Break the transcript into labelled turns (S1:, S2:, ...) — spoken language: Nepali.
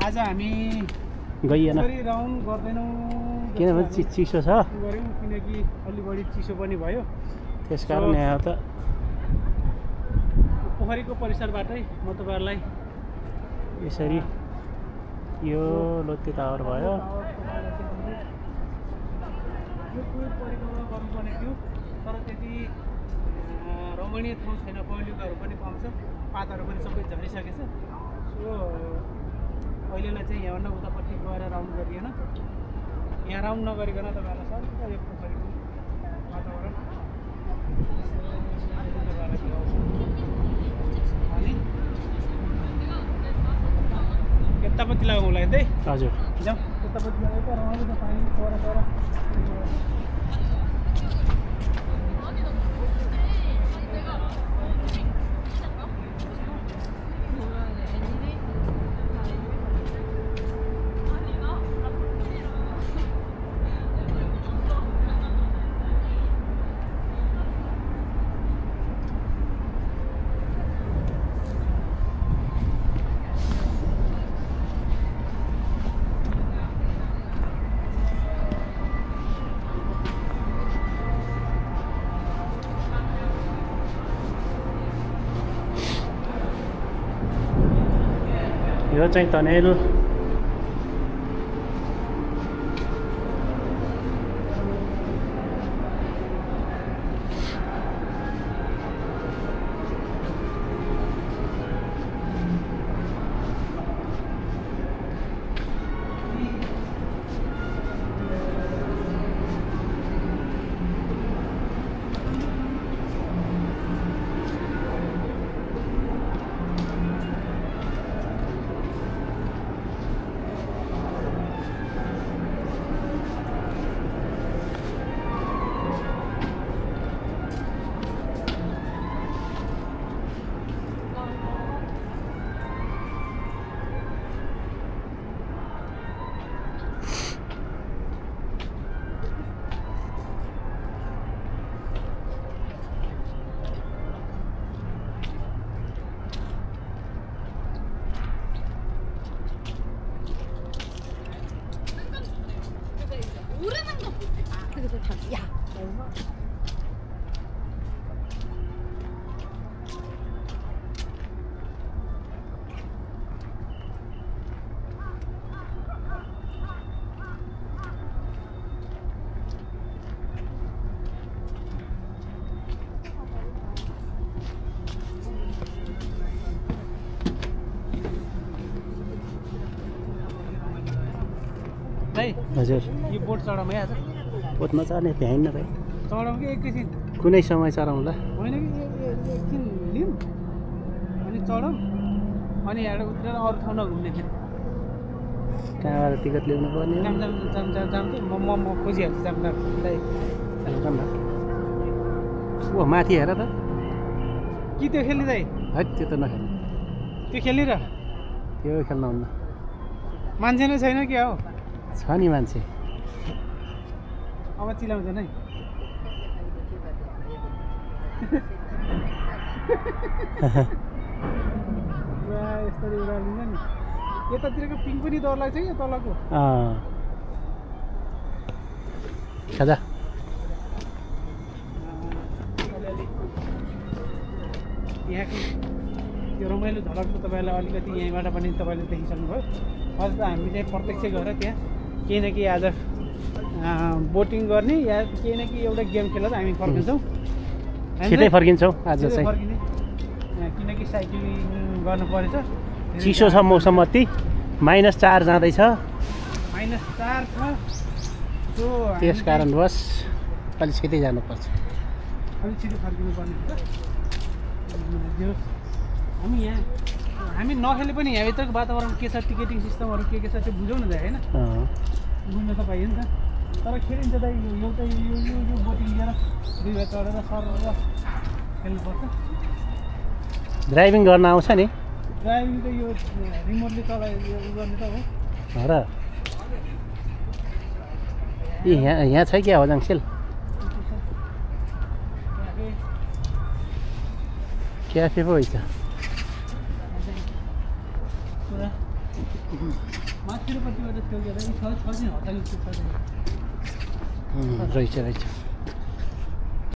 S1: आज हामी
S2: गइएन
S1: राउन्ड गर्दैनौँ
S2: किनभने चिसो छ
S1: गऱ्यौँ किनकि अलि बढी चिसो पनि भयो
S2: त्यसकारण यहाँ त
S1: पोखरीको परिसरबाटै म तपाईहरुलाई
S2: यसरी यो लोते टावर भयो
S1: यो पुरै परिक्रमा गर्नुपर्ने थियो तर त्यति रमणीय ठाउँ छैन पहेँलीहरू पनि कम छ पातहरू पनि सबै झरिसकेछ सो अहिलेलाई चाहिँ यहाँभन्दा उतापट्टि गएर राउन्ड गरिएन यहाँ राउन्ड नगरिकन तपाईहरुलाई सबै यो पोखरीको वातावरण अनि यतापट्टि लगाउँ होला है
S2: हजुर
S1: जाउँ यतापट्टि लगाएको रमाइलो त पानी पर
S2: यो चाहिँ टनेल हजुर
S1: यो बोट चढाउँ है आज
S2: बोटमा चढ्ने भ्याइन्न भाइ
S1: चढाउँ कि एकैछिन
S2: कुनै समय चढाउँला
S1: होइन कि एकछिन लिउँ अनि चढौँ अनि यहाँबाट उत्रेर अरू ठाउँ नघुम्ने फेरि
S2: कहाँबाट टिकट ल्याउनु पर्ने
S1: जाम म खोजिहाल्छु जामदारलाई
S2: ओ माथि हेर त
S1: कि त्यो खेल्ने दाइ
S2: है त्यो त नखेल्नु
S1: त्यो खेल्ने र
S2: त्यो खेल्नुहुन्न
S1: मान्छे नै छैन क्या हो
S2: छ नि मान्छे
S1: अब चिलाउँदैन है यस्तरी उडालिन्छ नि यतातिरको पिङ पनि डर लाग्छ कि तलको
S2: खाजा
S1: यहाँको त्यो रमाइलो झलक त तपाईँलाई अलिकति यहीँबाट पनि तपाईँले देखिसक्नुभयो अझ त हामी चाहिँ प्रत्यक्ष गएर त्यहाँ केही न केही आज बोटिङ गर्ने या केही न केही एउटा गेम खेलेर हामी फर्किन्छौँ
S2: छिटै फर्किन्छौँ आज चाहिँ
S1: फर्किने किनकि साइक्लिङ गर्नु परेछ
S2: चिसो छ मौसम अति -4 जाँदैछ
S1: -4 छ सो
S2: त्यस कारणवश अलिक छिटै जानुपर्छ
S1: अलिक छिटो फर्किनु पर्ने हुन्छ हामी नखेले पनि यहाँभित्रको वातावरण के छ टिकेटिङ सिस्टमहरू के छ त्यो बुझौँ न त होइन बुझ्न त पाइयो नि त तर खेलिन्छ त एउटा यो बोटिङ लिएर 2 भाइ चढेर सर खेल्नुपर्छ
S2: ड्राइभिङ गर्न आउँछ नि
S1: ड्राइभिङ त यो रिमोटले चलाइ गर्ने त हो
S2: र यहाँ छ क्या हो जङ्सेल क्याफे पो छ
S1: माथिल्लोपट्टिबाट त्यो गेर 6 दिन हटाइन्छ 6 दिन
S2: रहेछ